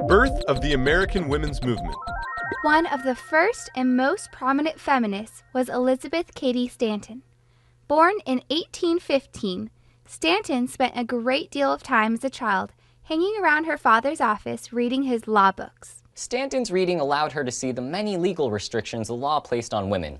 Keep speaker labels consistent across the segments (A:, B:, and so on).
A: Birth of the American women's movement.
B: One of the first and most prominent feminists was Elizabeth Cady Stanton. Born in 1815, Stanton spent a great deal of time as a child hanging around her father's office reading his law books.
C: Stanton's reading allowed her to see the many legal restrictions the law placed on women.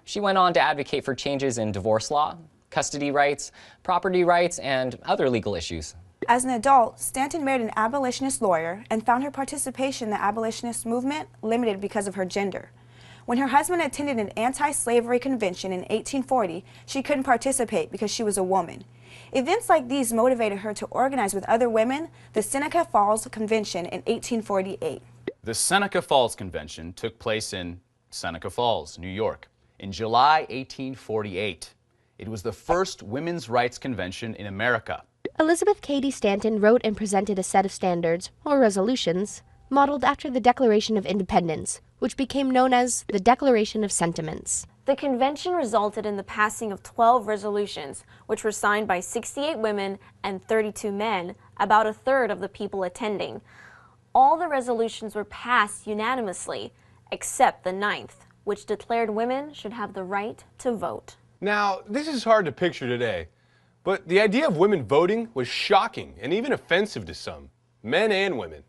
C: She went on to advocate for changes in divorce law, custody rights, property rights, and other legal issues.
D: As an adult, Stanton married an abolitionist lawyer and found her participation in the abolitionist movement limited because of her gender. When her husband attended an anti-slavery convention in 1840, she couldn't participate because she was a woman. Events like these motivated her to organize with other women the Seneca Falls Convention in 1848.
E: The Seneca Falls Convention took place in Seneca Falls, New York, in July 1848. It was the first women's rights convention in America.
F: Elizabeth Cady Stanton wrote and presented a set of standards, or resolutions, modeled after the Declaration of Independence, which became known as the Declaration of Sentiments.
G: The convention resulted in the passing of 12 resolutions, which were signed by 68 women and 32 men, about a third of the people attending. All the resolutions were passed unanimously, except the 9th, which declared women should have the right to vote.
A: Now, this is hard to picture today, but the idea of women voting was shocking and even offensive to some, men and women.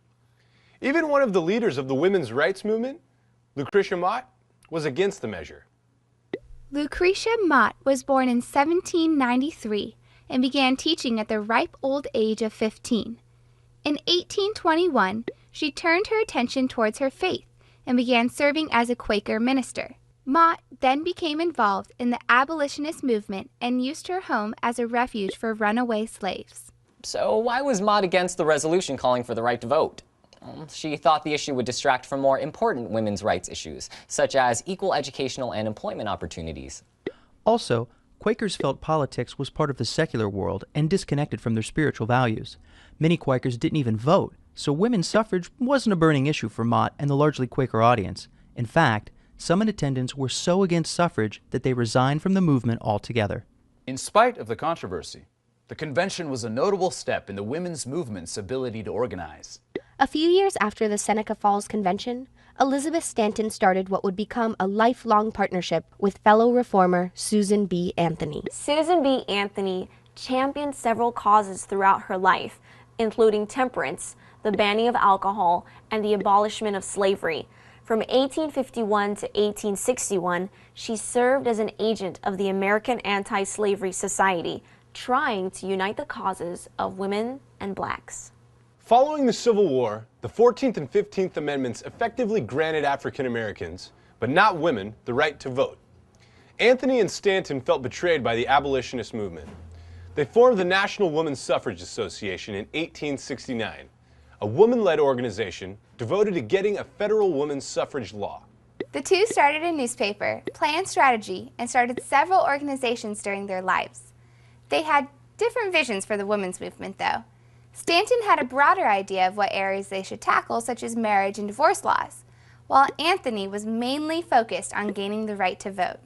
A: Even one of the leaders of the women's rights movement, Lucretia Mott, was against the measure.
B: Lucretia Mott was born in 1793 and began teaching at the ripe old age of 15. In 1821, she turned her attention towards her faith and began serving as a Quaker minister. Mott then became involved in the abolitionist movement and used her home as a refuge for runaway slaves.
C: So why was Mott against the resolution calling for the right to vote? She thought the issue would distract from more important women's rights issues, such as equal educational and employment opportunities.
H: Also, Quakers felt politics was part of the secular world and disconnected from their spiritual values. Many Quakers didn't even vote, so women's suffrage wasn't a burning issue for Mott and the largely Quaker audience. In fact, some in attendance were so against suffrage that they resigned from the movement altogether.
E: In spite of the controversy, the convention was a notable step in the women's movement's ability to organize.
F: A few years after the Seneca Falls Convention, Elizabeth Stanton started what would become a lifelong partnership with fellow reformer Susan B. Anthony.
G: Susan B. Anthony championed several causes throughout her life, including temperance, the banning of alcohol, and the abolishment of slavery. From 1851 to 1861, she served as an agent of the American Anti-Slavery Society, trying to unite the causes of women and blacks.
A: Following the Civil War, the 14th and 15th Amendments effectively granted African Americans, but not women, the right to vote. Anthony and Stanton felt betrayed by the abolitionist movement. They formed the National Women's Suffrage Association in 1869, a woman-led organization devoted to getting a federal women's suffrage law.
B: The two started a newspaper, planned strategy, and started several organizations during their lives. They had different visions for the women's movement, though. Stanton had a broader idea of what areas they should tackle, such as marriage and divorce laws, while Anthony was mainly focused on gaining the right to vote.